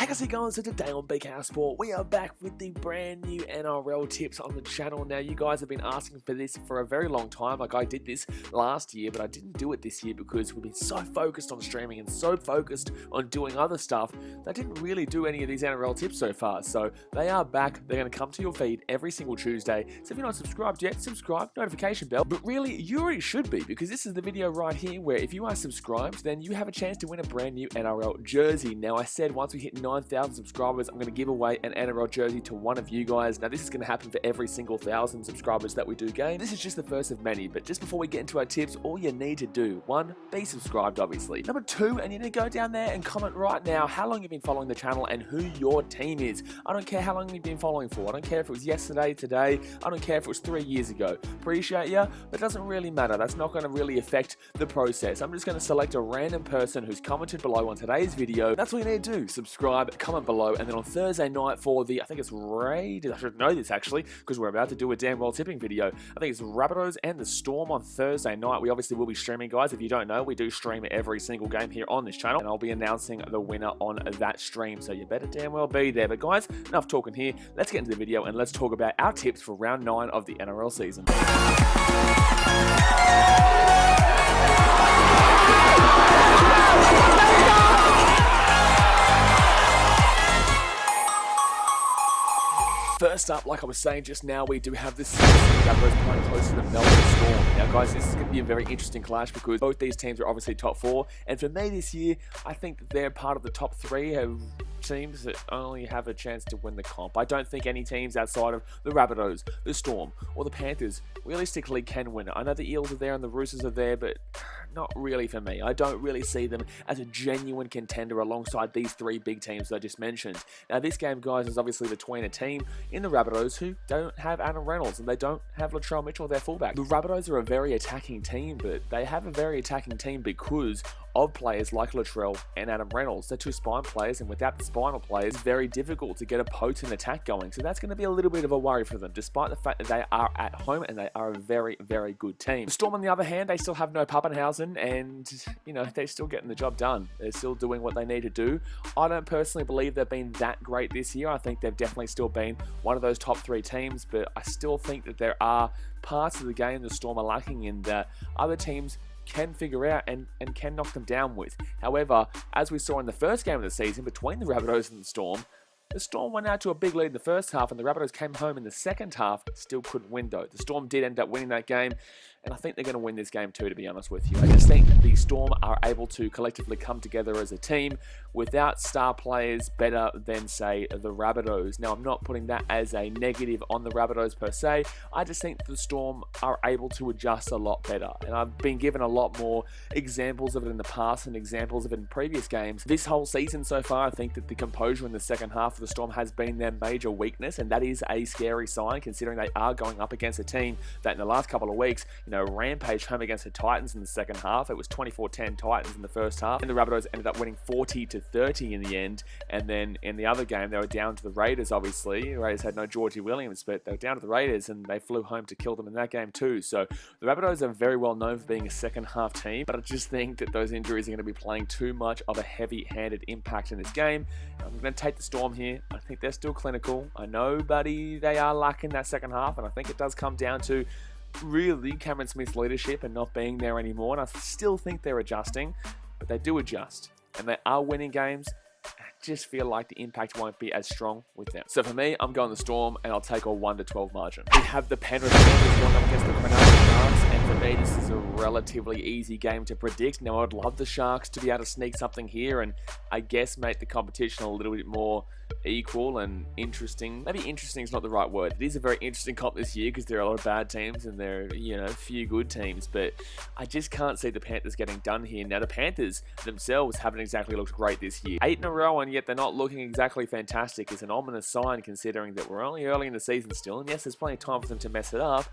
How's it going? So today on BKRsport, we are back with the brand new NRL tips on the channel. Now, you guys have been asking for this for a very long time. Like, I did this last year, but I didn't do it this year because we've been so focused on streaming and so focused on doing other stuff that I didn't really do any of these NRL tips so far. So they are back. They're going to come to your feed every single Tuesday. So if you're not subscribed yet, subscribe, notification bell. But really, you already should be, because this is the video right here where if you are subscribed, then you have a chance to win a brand new NRL jersey. Now, I said once we hit 9,000 subscribers, I'm going to give away an NRL jersey to one of you guys. Now, this is going to happen for every single 1,000 subscribers that we do gain. This is just the first of many, but just before we get into our tips, all you need to do, 1, be subscribed, obviously. Number 2, and you need to go down there and comment right now how long you've been following the channel and who your team is. I don't care how long you've been following for. I don't care if it was yesterday, today. I don't care if it was 3 years ago. Appreciate you, but it doesn't really matter. That's not going to really affect the process. I'm just going to select a random person who's commented below on today's video. That's all you need to do. Subscribe, comment below, and then on Thursday night for the, I think it's Raiders, I should know this actually, because we're about to do a damn well tipping video. I think it's Rabbitohs and the Storm on Thursday night. We obviously will be streaming, guys. If you don't know, we do stream every single game here on this channel, and I'll be announcing the winner on that stream, so you better damn well be there. But guys, enough talking here. Let's get into the video and let's talk about our tips for round 9 of the NRL season. First up, like I was saying just now, we do have this that goes quite close to the Melbourne Storm. Now, guys, this is going to be a very interesting clash because both these teams are obviously top 4, and for me this year, I think that they're part of the top 3 of teams that only have a chance to win the comp. I don't think any teams outside of the Rabbitohs, the Storm, or the Panthers realistically can win it. I know the Eels are there and the Roosters are there, but not really for me. I don't really see them as a genuine contender alongside these 3 big teams that I just mentioned. Now, this game, guys, is obviously between a team in the Rabbitohs who don't have Adam Reynolds and they don't have Latrell Mitchell, their fullback. The Rabbitohs are a very attacking team, but they have a very attacking team because of players like Latrell and Adam Reynolds. They're 2 spine players, and without the spinal players, it's very difficult to get a potent attack going. So that's going to be a little bit of a worry for them, despite the fact that they are at home and they are a very, very good team. The Storm, on the other hand, they still have no Pappenhausen, and, you know, they're still getting the job done. They're still doing what they need to do. I don't personally believe they've been that great this year. I think they've definitely still been one of those top 3 teams, but I still think that there are parts of the game the Storm are lacking in that other teams can figure out and can knock them down with. However, as we saw in the first game of the season between the Rabbitohs and the Storm went out to a big lead in the first half, and the Rabbitohs came home in the second half, still couldn't win though. The Storm did end up winning that game, and I think they're going to win this game too, to be honest with you. I just think the Storm are able to collectively come together as a team without star players better than, say, the Rabbitohs. Now, I'm not putting that as a negative on the Rabbitohs per se. I just think the Storm are able to adjust a lot better, and I've been given a lot more examples of it in the past and examples of it in previous games. This whole season so far, I think that the composure in the second half of the Storm has been their major weakness, and that is a scary sign considering they are going up against a team that in the last couple of weeks, you know, rampaged home against the Titans in the second half. It was 24-10 Titans in the first half, and the Rabbitohs ended up winning 40-30 in the end. And then in the other game, they were down to the Raiders, obviously. The Raiders had no Georgie Williams, but they were down to the Raiders, and they flew home to kill them in that game too. So the Rabbitohs are very well known for being a second half team, but I just think that those injuries are going to be playing too much of a heavy-handed impact in this game. I'm going to take the Storm here. I think they're still clinical. I know, buddy, they are lacking that second half, and I think it does come down to really Cameron Smith's leadership and not being there anymore. And I still think they're adjusting, but they do adjust, and they are winning games. I just feel like the impact won't be as strong with them. So for me, I'm going the Storm, and I'll take a 1-12 margin. We have the Penrith Panthers going up against the Cronulla Sharks, and for me, this is a relatively easy game to predict. Now, I'd love the Sharks to be able to sneak something here and I guess make the competition a little bit more equal and interesting. Maybe interesting is not the right word. It is a very interesting comp this year because there are a lot of bad teams and there are, you know, a few good teams, but I just can't see the Panthers getting done here. Now, the Panthers themselves haven't exactly looked great this year. 8 in a row, and yet they're not looking exactly fantastic is an ominous sign considering that we're only early in the season still, and yes, there's plenty of time for them to mess it up,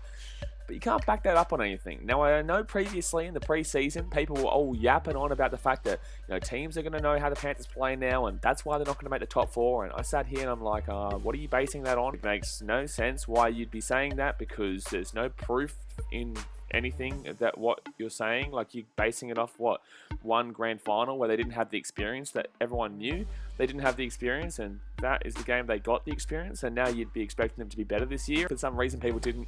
but you can't back that up on anything. Now, I know previously in the preseason, people were all yapping on about the fact that, you know, teams are going to know how the Panthers play now, and that's why they're not going to make the top 4. And I sat here and I'm like, what are you basing that on? It makes no sense why you'd be saying that because there's no proof in anything that what you're saying? Like, you're basing it off what, one grand final where they didn't have the experience that everyone knew they didn't have the experience, and that is the game they got the experience, and now you'd be expecting them to be better this year. For some reason, people didn't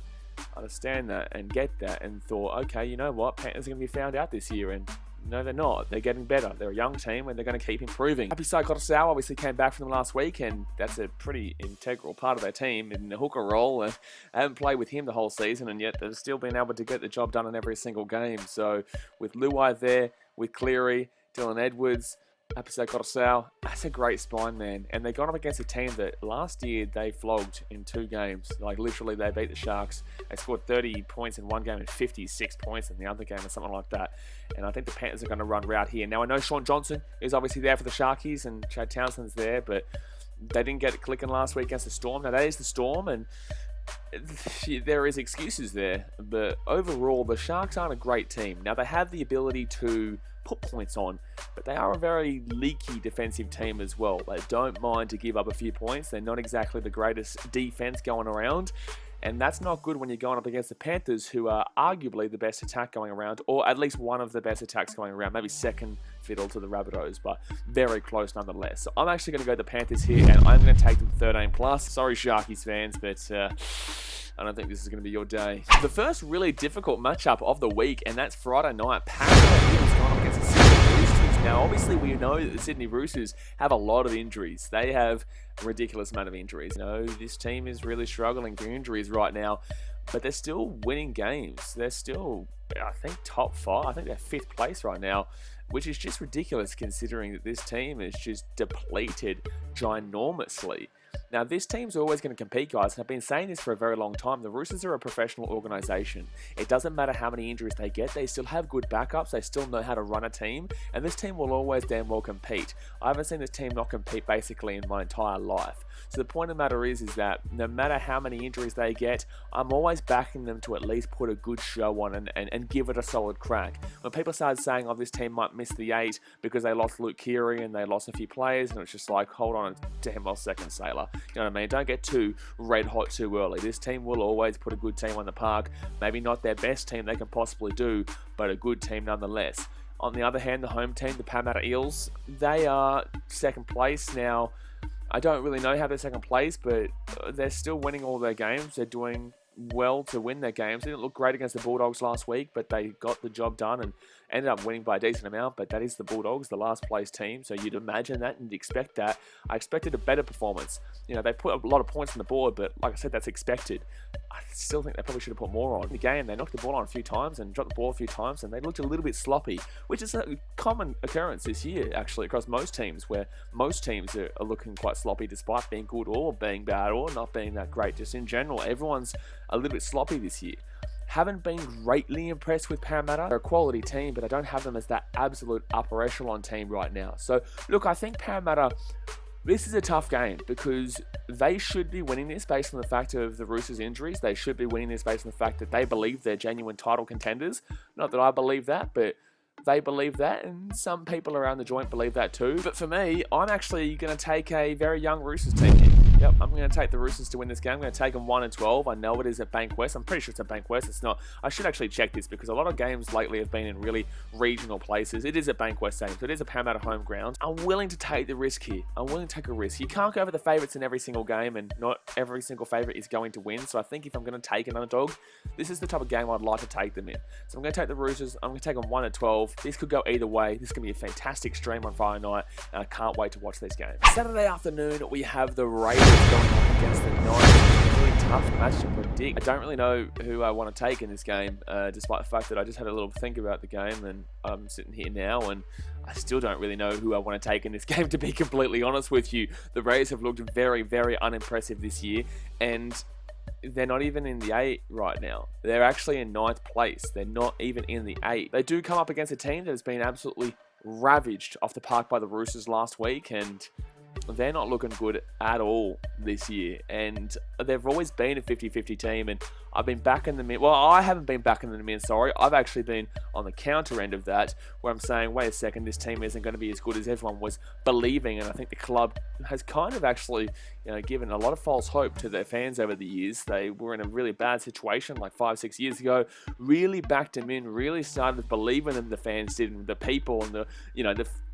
understand that and get that and thought, okay, you know what, Panthers are going to be found out this year, and no, they're not. They're getting better. They're a young team, and they're going to keep improving. Rabbitohs obviously came back from them last week, and that's a pretty integral part of their team in the hooker role. And I haven't played with him the whole season, and yet they've still been able to get the job done in every single game. So with Luai there, with Cleary, Dylan Edwards, Rabbitohs, that's a great spine, man. And they got up against a team that last year they flogged in 2 games. Like, literally, they beat the Sharks. They scored 30 points in one game and 56 points in the other game or something like that. And I think the Panthers are going to run route here. Now, I know Sean Johnson is obviously there for the Sharkies and Chad Townsend's there, but they didn't get it clicking last week against the Storm. Now, that is the Storm, and there is excuses there. But overall, the Sharks aren't a great team. Now, they have the ability to put points on, but they are a very leaky defensive team as well. They don't mind to give up a few points. They're not exactly the greatest defense going around, and that's not good when you're going up against the Panthers, who are arguably the best attack going around, or at least one of the best attacks going around, maybe second fiddle to the Rabbitohs, but very close nonetheless. So I'm actually going to go the Panthers here, and I'm going to take them 13 plus. Sorry, Sharkies fans, but I don't think this is going to be your day. The first really difficult matchup of the week, and that's Friday night. Parramatta Eels going up against the Sydney Roosters. Now, obviously, we know that the Sydney Roosters have a lot of injuries. They have a ridiculous amount of injuries. You know, this team is really struggling for injuries right now, but they're still winning games. They're still, I think, top 5. I think they're 5th place right now, which is just ridiculous considering that this team is just depleted ginormously. Now, this team's always going to compete, guys, and I've been saying this for a very long time. The Roosters are a professional organisation. It doesn't matter how many injuries they get. They still have good backups. They still know how to run a team, and this team will always damn well compete. I haven't seen this team not compete basically in my entire life. So the point of the matter is that no matter how many injuries they get, I'm always backing them to at least put a good show on and give it a solid crack. When people started saying, oh, this team might miss the 8 because they lost Luke Keary and they lost a few players, and it's just like, hold on to him a second, Sailor. You know what I mean? Don't get too red hot too early. This team will always put a good team on the park. Maybe not their best team they can possibly do, but a good team nonetheless. On the other hand, the home team, the Parramatta Eels, they are 2nd place now. I don't really know how they're 2nd place, but they're still winning all their games. They're doing well to win their games. They didn't look great against the Bulldogs last week, but they got the job done and ended up winning by a decent amount. But that is the Bulldogs, the last place team, so you'd imagine that and expect that. I expected a better performance. You know, they put a lot of points on the board, but like I said, that's expected. I still think they probably should have put more on. In the game, they knocked the ball on a few times and dropped the ball a few times, and they looked a little bit sloppy, which is a common occurrence this year, actually, across most teams, where most teams are looking quite sloppy despite being good or being bad or not being that great. Just in general, everyone's a little bit sloppy this year. Haven't been greatly impressed with Parramatta. They're a quality team, but I don't have them as that absolute upper echelon team right now. So, look, I think Parramatta, this is a tough game because they should be winning this based on the fact of the Roosters' injuries. They should be winning this based on the fact that they believe they're genuine title contenders. Not that I believe that, but they believe that, and some people around the joint believe that too. But for me, I'm actually going to take a very young Roosters team here. Yep, I'm going to take the Roosters to win this game. I'm going to take them 1-12. I know it is at Bankwest. I'm pretty sure it's at Bankwest. It's not. I should actually check this because a lot of games lately have been in really regional places. It is at Bankwest Stadium, so it is a Parramatta home ground. I'm willing to take the risk here. I'm willing to take a risk. You can't go over the favourites in every single game, and not every single favourite is going to win. So I think if I'm going to take an underdog, this is the type of game I'd like to take them in. So I'm going to take the Roosters. I'm going to take them 1-12. This could go either way. This is going to be a fantastic stream on Friday night, and I can't wait to watch this game. Saturday afternoon, we have the Raiders going up against the Knights. Really tough match to predict. I don't really know who I want to take in this game, despite the fact that I just had a little think about the game, and I'm sitting here now, and I still don't really know who I want to take in this game, to be completely honest with you. The Raiders have looked very, very unimpressive this year, and they're not even in the 8 right now. They're actually in 9th place. They're not even in the 8. They do come up against a team that has been absolutely ravaged off the park by the Roosters last week, and they're not looking good at all this year, and they've always been a 50-50 team, and I've been back in the mid. Well, I haven't been back in the mid, sorry. I've actually been on the counter end of that, where I'm saying, wait a second, this team isn't going to be as good as everyone was believing, and I think the club has kind of actually, given a lot of false hope to their fans over the years. They were in a really bad situation like 5-6 years ago, really backed them in, really started believing in the fans did, and the people, and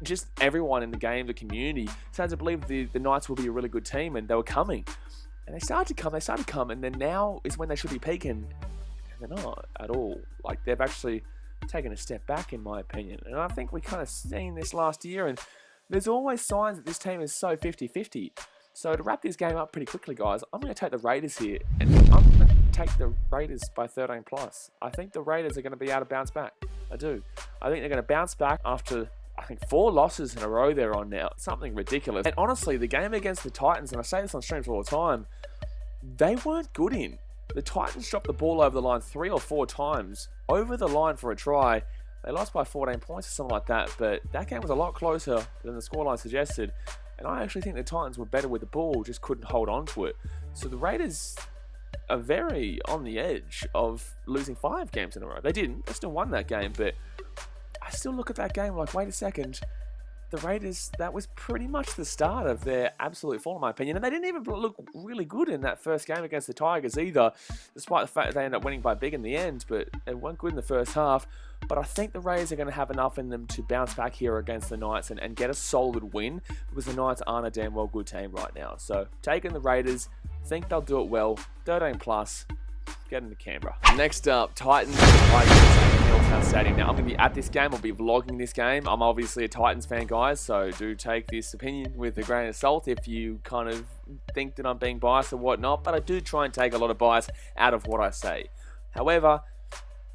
just everyone in the game, the community, started to believe the Knights will be a really good team, and they were coming. And they started to come, and then now is when they should be peaking, and they're not at all. Like, they've actually taken a step back, in my opinion. And I think we kind of seen this last year, and there's always signs that this team is so 50-50. So to wrap this game up pretty quickly, guys, I'm going to take the Raiders here, and I'm going to take the Raiders by 13+. I think the Raiders are going to be able to bounce back. I do. I think they're going to bounce back after, I think, 4 losses in a row they're on now. Something ridiculous. And honestly, the game against the Titans, and I say this on streams all the time, they weren't good in. The Titans dropped the ball over the line 3 or 4 times, over the line for a try. They lost by 14 points or something like that, but that game was a lot closer than the scoreline suggested. And I actually think the Titans were better with the ball, just couldn't hold on to it. So the Raiders are very on the edge of losing 5 games in a row. They didn't. They still won that game, but I still look at that game like, wait a second. The Raiders, that was pretty much the start of their absolute fall, in my opinion. And they didn't even look really good in that first game against the Tigers either, despite the fact that they ended up winning by big in the end, but they weren't good in the first half. But I think the Raiders are going to have enough in them to bounce back here against the Knights and get a solid win, because the Knights aren't a damn well good team right now. So, taking the Raiders, think they'll do it well, 13+. Get into Canberra. Next up, Titans at Newcastle Stadium. Now, I'm going to be at this game. I'll be vlogging this game. I'm obviously a Titans fan, guys, so do take this opinion with a grain of salt if you kind of think that I'm being biased or whatnot, but I do try and take a lot of bias out of what I say. However,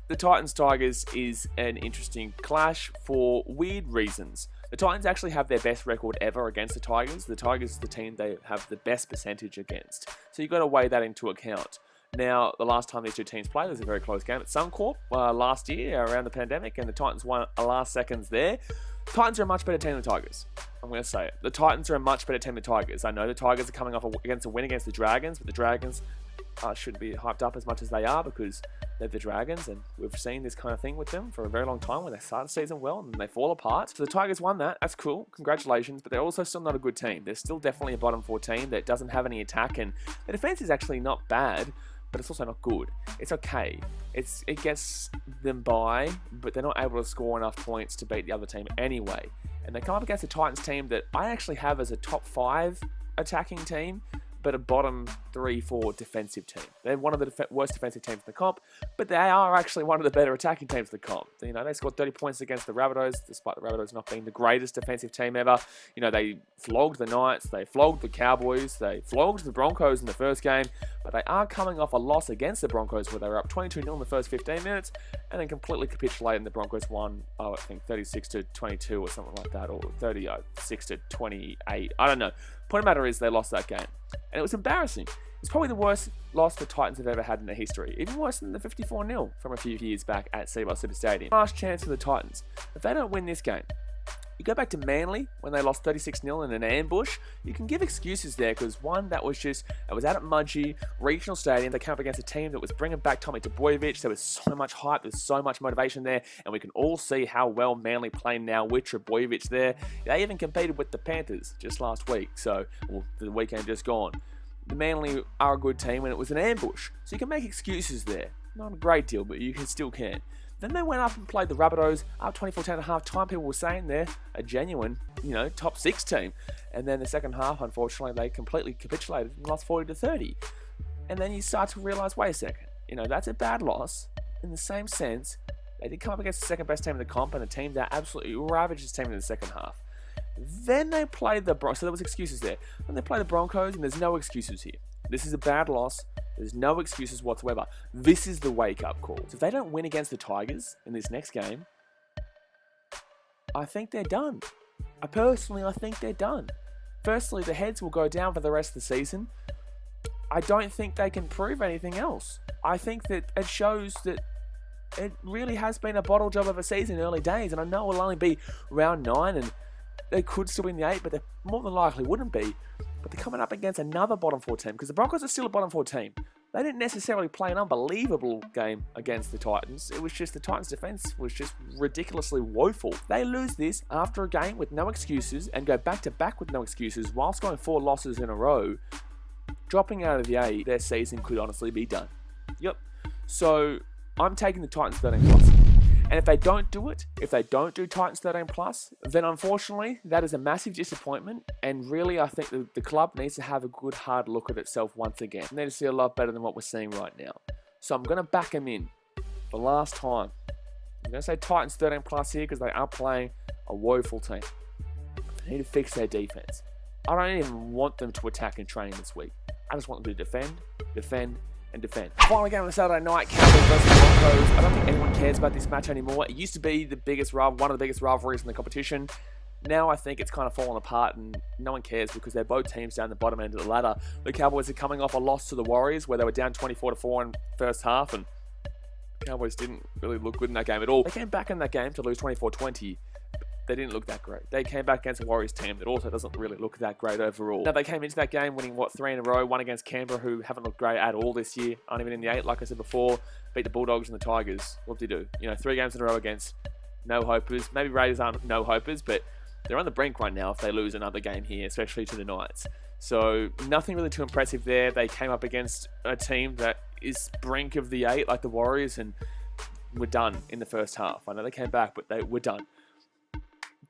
the Titans-Tigers is an interesting clash for weird reasons. The Titans actually have their best record ever against the Tigers. The Tigers is the team they have the best percentage against. So you've got to weigh that into account. Now, the last time these two teams played, it was a very close game at Suncorp last year around the pandemic, and the Titans won a last seconds there. Titans are a much better team than the Tigers. I'm going to say it. The Titans are a much better team than the Tigers. I know the Tigers are coming off against a win against the Dragons, but the Dragons shouldn't be hyped up as much as they are, because they're the Dragons, and we've seen this kind of thing with them for a very long time, when they start the season well and then they fall apart. So the Tigers won that. That's cool. Congratulations. But they're also still not a good team. They're still definitely a bottom 4 team that doesn't have any attack, and the defense is actually not bad, but it's also not good. It's okay. It gets them by, but they're not able to score enough points to beat the other team anyway. And they come up against a Titans team that I actually have as a top 5 attacking team, but a bottom 3-4 defensive team. They're one of the worst defensive teams in the comp, but they are actually one of the better attacking teams in the comp. They scored 30 points against the Rabbitohs, despite the Rabbitohs not being the greatest defensive team ever. They flogged the Knights, they flogged the Cowboys, they flogged the Broncos in the first game, but they are coming off a loss against the Broncos, where they were up 22-0 in the first 15 minutes, and then completely capitulated, and the Broncos won, I think 36-22 or something like that, or 36-28. I don't know. Point of the matter is, they lost that game. And it was embarrassing. It's probably the worst loss the Titans have ever had in their history. Even worse than the 54-0 from a few years back at Seabus Super Stadium. Last chance for the Titans. If they don't win this game, you go back to Manly, when they lost 36-0 in an ambush. You can give excuses there, because one, it was out at Mudgee, regional stadium. They came up against a team that was bringing back Tommy Trbojevic. There was so much hype, there's so much motivation there, and we can all see how well Manly play now with Trbojevic there. They even competed with the Panthers just last week, the weekend just gone. The Manly are a good team, and it was an ambush, so you can make excuses there. Not a great deal, but you still can. Then they went up and played the Rabbitohs, up 24-10 at half time. People were saying they're a genuine, top 6 team. And then the second half, unfortunately, they completely capitulated and lost 40-30. And then you start to realise, wait a second, that's a bad loss. In the same sense, they did come up against the second best team in the comp, and a team that absolutely ravaged this team in the second half. Then they played the Broncos, so there was excuses there. Then they played the Broncos, and there's no excuses here. This is a bad loss. There's no excuses whatsoever. This is the wake-up call. So if they don't win against the Tigers in this next game, I think they're done. I think they're done. Firstly, the heads will go down for the rest of the season. I don't think they can prove anything else. I think that it shows that it really has been a bottle job of a season in early days, and I know it'll only be round 9, and they could still be in the 8, but they more than likely wouldn't be. But they're coming up against another bottom 4 team, because the Broncos are still a bottom 4 team. They didn't necessarily play an unbelievable game against the Titans. It was just the Titans' defense was just ridiculously woeful. They lose this after a game with no excuses and go back-to-back with no excuses while scoring 4 losses in a row. Dropping out of the 8, their season could honestly be done. Yep. So I'm taking the Titans 13+. And if they don't do it, if they don't do Titans 13+, then unfortunately, that is a massive disappointment. And really, I think the club needs to have a good hard look at itself once again. They need to see a lot better than what we're seeing right now. So I'm going to back them in the last time. I'm going to say Titans 13+ here because they are playing a woeful team. They need to fix their defense. I don't even want them to attack and train this week. I just want them to defend, and defend. Final game on the Saturday night, Cowboys versus Broncos. I don't think anyone cares about this match anymore. It used to be one of the biggest rivalries in the competition. Now I think it's kind of fallen apart and no one cares because they're both teams down the bottom end of the ladder. The Cowboys are coming off a loss to the Warriors where they were down 24-4 in the first half, and the Cowboys didn't really look good in that game at all. They came back in that game to lose 24-20. They didn't look that great. They came back against a Warriors team that also doesn't really look that great overall. Now, they came into that game winning, 3 in a row? One against Canberra, who haven't looked great at all this year. Aren't even in the 8, like I said before. Beat the Bulldogs and the Tigers. What did they do? 3 games in a row against no-hopers. Maybe Raiders aren't no-hopers, but they're on the brink right now if they lose another game here, especially to the Knights. So, nothing really too impressive there. They came up against a team that is brink of the 8, like the Warriors, and were done in the first half. I know they came back, but they were done.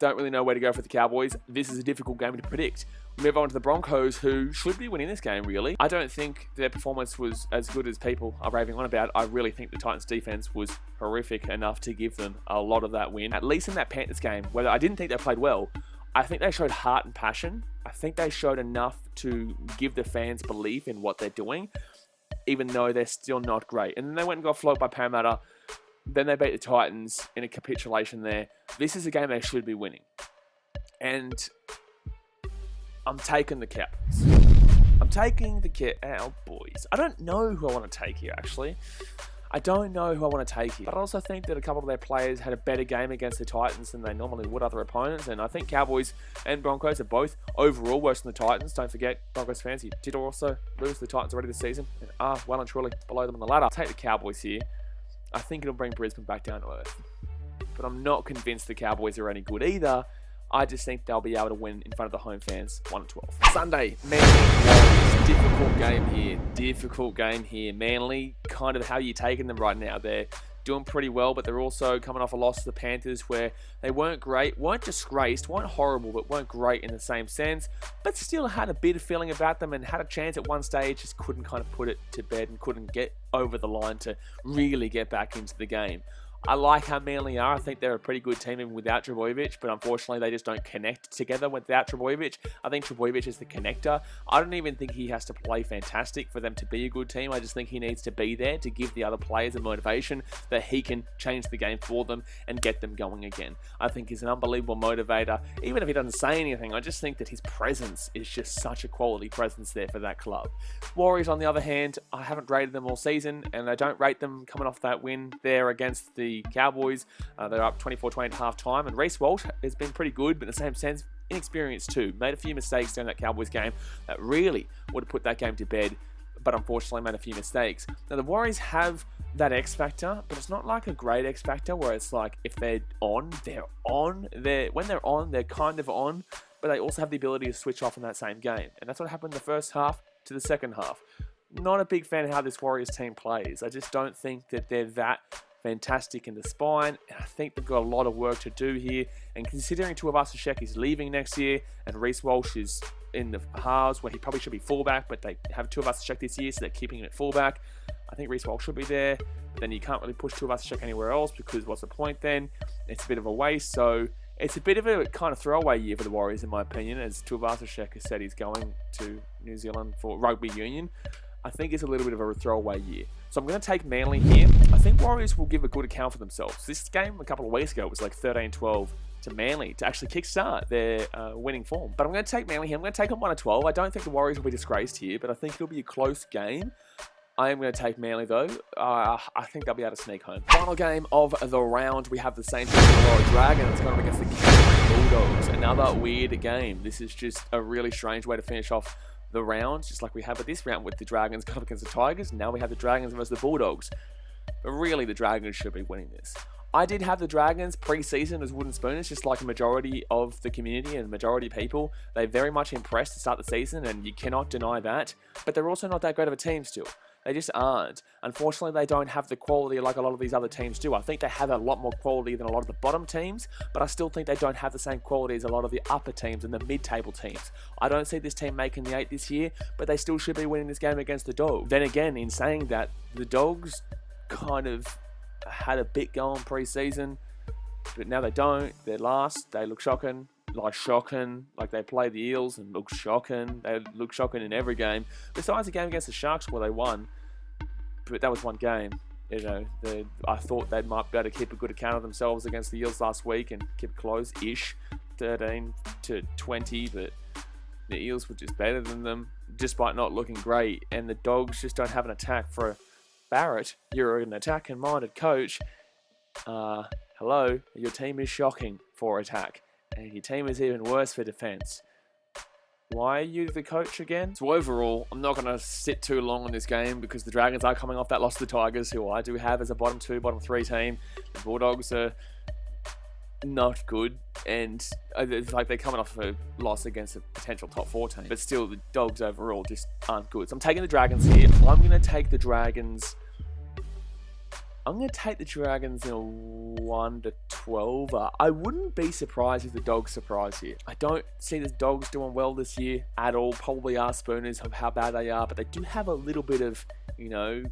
Don't really know where to go for the Cowboys. This is a difficult game to predict. We move on to the Broncos, who should be winning this game, really. I don't think their performance was as good as people are raving on about. I really think the Titans' defense was horrific enough to give them a lot of that win. At least in that Panthers game, where I didn't think they played well, I think they showed heart and passion. I think they showed enough to give the fans belief in what they're doing, even though they're still not great. And then they went and got flogged by Parramatta. Then they beat the Titans in a capitulation there. This is a game they should be winning. And I'm taking the Cowboys. I'm taking the Cowboys. I don't know who I want to take here, actually. I don't know who I want to take here. But I also think that a couple of their players had a better game against the Titans than they normally would other opponents. And I think Cowboys and Broncos are both overall worse than the Titans. Don't forget, Broncos fans, you did also lose to the Titans already this season and are well and truly below them on the ladder. I'll take the Cowboys here. I think it'll bring Brisbane back down to earth. But I'm not convinced the Cowboys are any good either. I just think they'll be able to win in front of the home fans 1-12. Sunday, Manly Warriors. Difficult game here. Manly, kind of how you're taking them right now. They're doing pretty well, but they're also coming off a loss to the Panthers where they weren't great, weren't disgraced, weren't horrible, but weren't great in the same sense, but still had a bit of feeling about them and had a chance at one stage, just couldn't kind of put it to bed and couldn't get over the line to really get back into the game. I like how Manly are. I think they're a pretty good team even without Trbojevic, but unfortunately they just don't connect together without Trbojevic. I think Trbojevic is the connector. I don't even think he has to play fantastic for them to be a good team. I just think he needs to be there to give the other players a motivation that he can change the game for them and get them going again. I think he's an unbelievable motivator. Even if he doesn't say anything, I just think that his presence is just such a quality presence there for that club. Warriors, on the other hand, I haven't rated them all season, and I don't rate them coming off that win there against the Cowboys. They're up 24-20 at half-time, and Reece Walsh has been pretty good, but in the same sense, inexperienced too. Made a few mistakes during that Cowboys game that really would have put that game to bed, but unfortunately made a few mistakes. Now, the Warriors have that X factor, but it's not like a great X factor where it's like if they're on, they're on. When they're on, they're kind of on, but they also have the ability to switch off in that same game. And that's what happened in the first half to the second half. Not a big fan of how this Warriors team plays. I just don't think that they're that fantastic in the spine, and I think they've got a lot of work to do here. And considering Tuivasa-Sheck is leaving next year and Reece Walsh is in the halves where he probably should be fullback, but they have Tuivasa-Sheck this year, so they're keeping him at fullback. I think Reece Walsh should be there, but then you can't really push Tuivasa-Sheck anywhere else because what's the point then? It's a bit of a waste, so it's a bit of a kind of throwaway year for the Warriors in my opinion, as Tuivasa-Sheck has said he's going to New Zealand for rugby union. I think it's a little bit of a throwaway year. So I'm going to take Manly here. I think Warriors will give a good account for themselves. This game a couple of weeks ago was like 13-12 to Manly to actually kickstart their winning form. But I'm going to take Manly here. I'm going to take them 1-12. I don't think the Warriors will be disgraced here, but I think it'll be a close game. I am going to take Manly, though. I think they'll be able to sneak home. Final game of the round, we have the St. Illawarra Dragons going up against the Canterbury Bulldogs. Another weird game. This is just a really strange way to finish off the round, just like we have at this round with the Dragons going up against the Tigers. Now we have the Dragons versus the Bulldogs. But really, the Dragons should be winning this. I did have the Dragons pre-season as wooden spooners, just like a majority of the community and majority of people. They very much impressed to start the season, and you cannot deny that. But they're also not that great of a team still. They just aren't. Unfortunately, they don't have the quality like a lot of these other teams do. I think they have a lot more quality than a lot of the bottom teams, but I still think they don't have the same quality as a lot of the upper teams and the mid-table teams. I don't see this team making the 8 this year, but they still should be winning this game against the Dogs. Then again, in saying that, the Dogs kind of had a bit going pre-season, but now they don't. They're last. They look shocking. Like they play the Eels and look shocking. They look shocking in every game. Besides the game against the Sharks where they won, but that was one game. You know, I thought they might be able to keep a good account of themselves against the Eels last week and keep it close-ish, 13-20, but the Eels were just better than them, despite not looking great. And the Dogs just don't have an attack for Barrett. You're an attack-minded coach. Hello, your team is shocking for attack, and your team is even worse for defense. Why are you the coach again? So overall, I'm not going to sit too long on this game because the Dragons are coming off that loss to the Tigers, who I do have as a bottom 2, bottom 3 team. The Bulldogs are not good, and it's like they're coming off a loss against a potential top 4 team. But still, the Dogs overall just aren't good. So I'm taking the Dragons here. I'm going to take the Dragons. I'm going to take the Dragons in a 1-12. I wouldn't be surprised if the Dogs surprise here. I don't see the Dogs doing well this year at all. Probably are spooners of how bad they are, but they do have a little bit of, you know,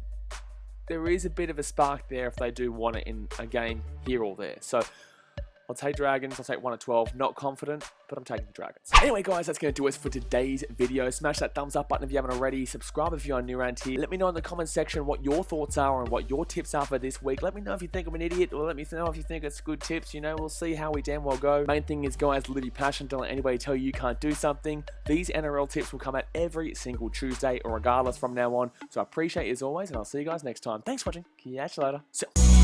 there is a bit of a spark there if they do want it in a game here or there. So I'll take Dragons. I'll take 1-12. Not confident, but I'm taking the Dragons. Anyway, guys, that's going to do us for today's video. Smash that thumbs up button if you haven't already. Subscribe if you're new around here. Let me know in the comment section what your thoughts are and what your tips are for this week. Let me know if you think I'm an idiot, or let me know if you think it's good tips. You know, we'll see how we damn well go. Main thing is, guys, live your passion. Don't let anybody tell you can't do something. These NRL tips will come out every single Tuesday or regardless from now on. So I appreciate you as always, and I'll see you guys next time. Thanks for watching. Catch you later.